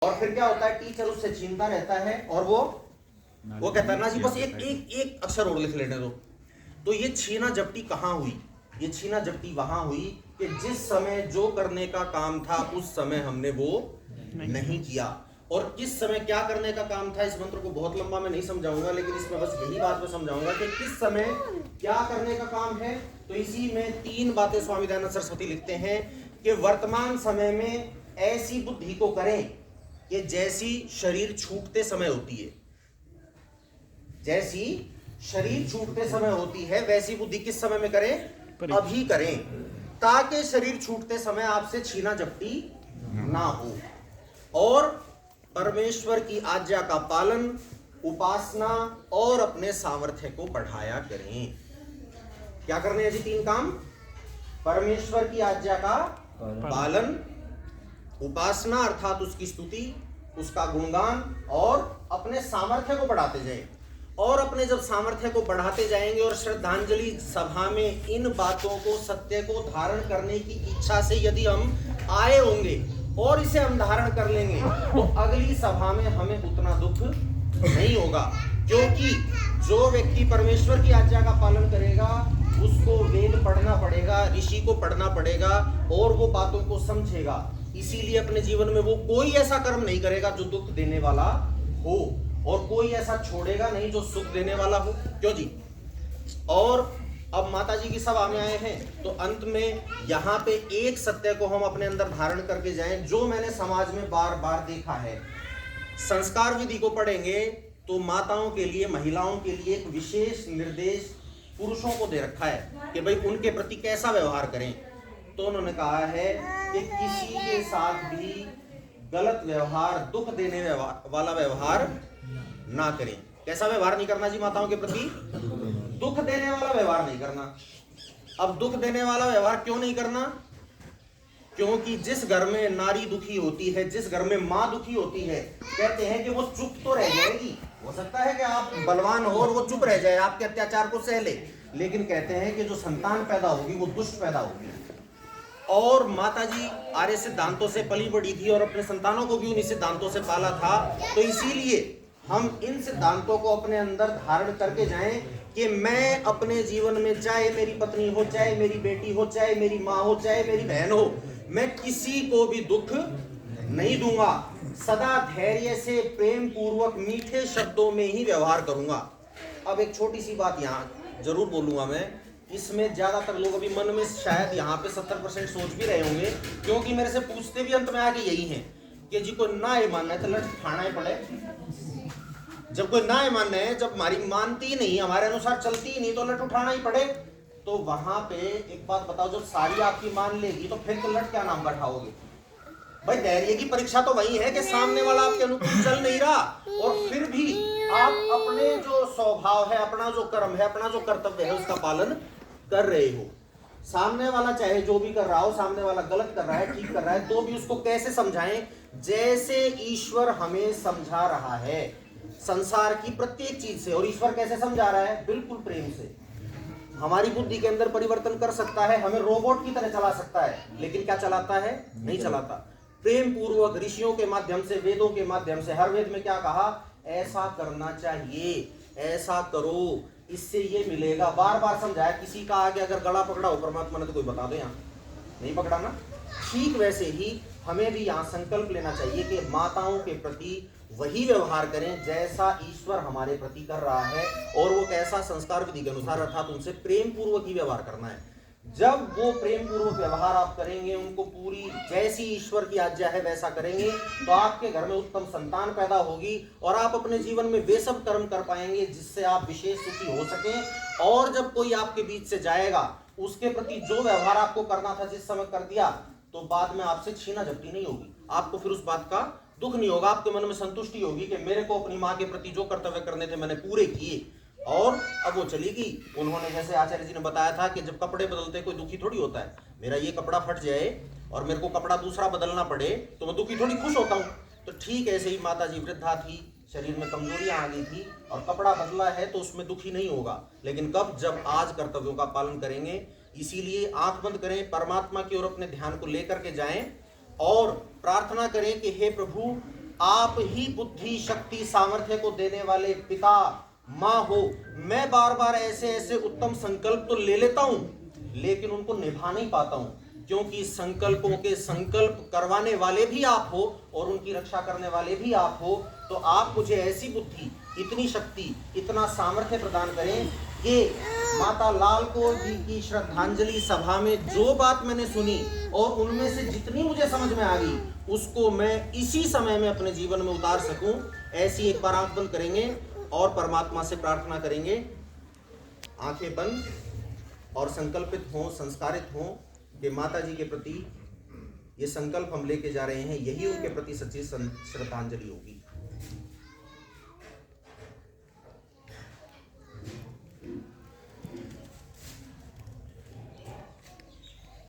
और फिर क्या होता है, टीचर उससे छीनता रहता है और वो कहता है ना जी बस एक अक्षर और लिख लेने दो। तो ये छीना झपटी कहाँ हुई? ये छीना झपटी वहां हुई कि जिस समय जो करने का काम था उस समय हमने वो नहीं किया, और किस समय क्या करने का काम था। इस मंत्र को बहुत लंबा मैं नहीं समझाऊंगा, लेकिन इसमें बस यही बात मैं समझाऊंगा कि किस समय क्या करने का काम है। तो इसी में 3 बातें स्वामी दयानंद सरस्वती लिखते हैं कि वर्तमान समय में ऐसी बुद्धि को करें कि जैसी शरीर छूटते समय होती है, जैसी शरीर छूटते समय होती है वैसी बुद्धि किस समय में करें? अभी करें, ताकि शरीर छूटते समय आपसे छीना झपटी ना हो। और परमेश्वर की आज्ञा का पालन, उपासना और अपने सामर्थ्य को बढ़ाया करें। क्या करने हैं जी? 3 काम। परमेश्वर की आज्ञा का पालन, उपासना अर्थात उसकी स्तुति, उसका गुणगान, और अपने सामर्थ्य को बढ़ाते जाएं। और अपने जब सामर्थ्य को बढ़ाते जाएंगे और श्रद्धांजलि सभा में इन बातों को, सत्य को धारण करने की इच्छा से यदि हम आए होंगे और इसे हम धारण कर लेंगे तो अगली सभा में हमें उतना दुख नहीं होगा, क्योंकि जो व्यक्ति परमेश्वर की आज्ञा का पालन करेगा उसको वेद पढ़ना पड़ेगा, ऋषि को पढ़ना पड़ेगा और वो बातों को समझेगा। इसीलिए अपने जीवन में वो कोई ऐसा कर्म नहीं करेगा जो दुख देने वाला हो, और कोई ऐसा छोड़ेगा नहीं जो सुख देने वाला हो। क्यों जी? और अब माता जी की सभा में आए हैं तो अंत में यहाँ पे एक सत्य को हम अपने अंदर धारण करके जाएं, जो मैंने समाज में बार बार देखा है। संस्कार विधि को पढ़ेंगे तो माताओं के लिए, महिलाओं के लिए एक विशेष निर्देश पुरुषों को दे रखा है कि भाई उनके प्रति कैसा व्यवहार करें। तो उन्होंने कहा है कि किसी के साथ भी गलत व्यवहार, दुख देने वाला व्यवहार ना करें। कैसा व्यवहार नहीं करना जी माताओं के प्रति? दुख देने वाला व्यवहार नहीं करना। अब दुख देने वाला व्यवहार क्यों नहीं करना? क्योंकि जिस घर में नारी दुखी होती है, जिस घर में माँ दुखी होती है, कहते हैं कि वो चुप तो रह जाएगी। हो सकता है कि आप बलवान हो और वो चुप रह जाए, आपके अत्याचार को सह ले, लेकिन कहते हैं कि जो संतान पैदा होगी वो दुष्ट पैदा होगी। और माता जी आर्य सिद्धांतों से पली बड़ी थी और अपने संतानों को भी उन्हीं सिद्धांतों से पाला था। तो इसीलिए हम इन सिद्धांतों को अपने अंदर धारण करके जाएं कि मैं अपने जीवन में, चाहे मेरी पत्नी हो, चाहे मेरी बेटी हो, चाहे मेरी माँ हो, चाहे मेरी बहन हो, मैं किसी को भी दुख नहीं दूंगा। सदा धैर्य से, प्रेम पूर्वक, मीठे शब्दों में ही व्यवहार करूंगा। अब एक छोटी सी बात यहाँ जरूर बोलूंगा मैं, इसमें ज्यादातर लोग अभी मन में शायद यहाँ पे 70% सोच भी रहे होंगे, क्योंकि मेरे से पूछते भी अंत में आके यही है कि जी को ना ये मानना है तो लट खाना ही पड़े। जब कोई ना ये मानना है, जब हमारी मानती ही नहीं, हमारे अनुसार चलती ही नहीं, तो लट उठाना ही पड़े। तो वहां पे एक बात बताओ, जब सारी आपकी मान लेगी तो फिर तो लट क्या नाम का उठाओगे? भाई धैर्य की परीक्षा तो वही है कि सामने वाला आपके अनुकूल चल नहीं रहा और फिर भी आप अपने जो स्वभाव है, अपना जो कर्म है, अपना जो कर्तव्य है उसका पालन कर रहे हो। सामने वाला चाहे जो भी कर रहा हो, सामने वाला गलत कर रहा है, ठीक कर रहा है, तो भी उसको कैसे समझाएं? जैसे ईश्वर हमें समझा रहा है संसार की प्रत्येक चीज से। और ईश्वर कैसे समझा रहा है? बिल्कुल प्रेम से। हमारी बुद्धि के अंदर परिवर्तन कर सकता है, हमें रोबोट की तरह चला सकता है, लेकिन क्या चलाता है? नहीं चलाता। प्रेम पूर्वक ऋषियों के माध्यम से, वेदों के माध्यम से, हर वेद में क्या कहा? ऐसा करना चाहिए, ऐसा करो, इससे ये मिलेगा। बार बार समझाया। किसी का आगे अगर गला पकड़ा हो परमात्मा ने तो कोई बता दो, यहाँ नहीं पकड़ा ना। ठीक वैसे ही हमें भी यहाँ संकल्प लेना चाहिए कि माताओं के प्रति वही व्यवहार करें जैसा ईश्वर हमारे प्रति कर रहा है, और वो कैसा? संस्कार विधि के अनुसार, अर्थात उनसे प्रेम पूर्वक ही व्यवहार करना है। जब वो प्रेम पूर्वक व्यवहार आप करेंगे, उनको पूरी जैसी ईश्वर की आज्ञा है वैसा करेंगे, तो आपके घर में उत्तम संतान पैदा होगी और आप अपने जीवन में वे सब कर्म कर पाएंगे जिससे आप विशेष सुखी हो सकें। और जब कोई आपके बीच से जाएगा, उसके प्रति जो व्यवहार आपको करना था जिस समय कर दिया, तो बाद में आपसे छीना झपटी नहीं होगी, आपको फिर उस बात का दुख नहीं होगा, आपके मन में संतुष्टि होगी कि मेरे को अपनी माँ के प्रति जो कर्तव्य करने थे मैंने पूरे किए। और अब वो चली गई। उन्होंने जैसे आचार्य जी ने बताया था कि जब कपड़े बदलते कोई दुखी थोड़ी होता है। मेरा ये कपड़ा फट जाए और मेरे को कपड़ा दूसरा बदलना पड़े तो मैं दुखी थोड़ी, खुश होता हूँ। तो ठीक ऐसे ही माता जी वृद्धा थी, शरीर में कमजोरियां आ गई थी और कपड़ा बदला है तो उसमें दुखी नहीं होगा, लेकिन कब? जब आज कर्तव्यों का पालन करेंगे। इसीलिए आंख बंद करें, परमात्मा की ओर अपने ध्यान को लेकर के जाएं और प्रार्थना करें कि हे प्रभु, आप ही बुद्धि शक्ति सामर्थ्य को देने वाले पिता माँ हो। मैं बार बार ऐसे ऐसे उत्तम संकल्प तो ले लेता हूं, लेकिन उनको निभा नहीं पाता हूं, क्योंकि संकल्पों के संकल्प करवाने वाले भी आप हो और उनकी रक्षा करने वाले भी आप हो। तो आप मुझे ऐसी बुद्धि, इतनी शक्ति, इतना सामर्थ्य प्रदान करें कि माता लाल कौर जी की श्रद्धांजलि सभा में जो बात मैंने सुनी और उनमें से जितनी मुझे समझ में आ गई, उसको मैं इसी समय में अपने जीवन में उतार सकूं। ऐसी एक बार आंख बंद करेंगे और परमात्मा से प्रार्थना करेंगे। आंखें बंद और संकल्पित हों, संस्कारित हों कि माता जी के प्रति ये संकल्प हम लेके जा रहे हैं, यही उनके प्रति सच्ची श्रद्धांजलि होगी।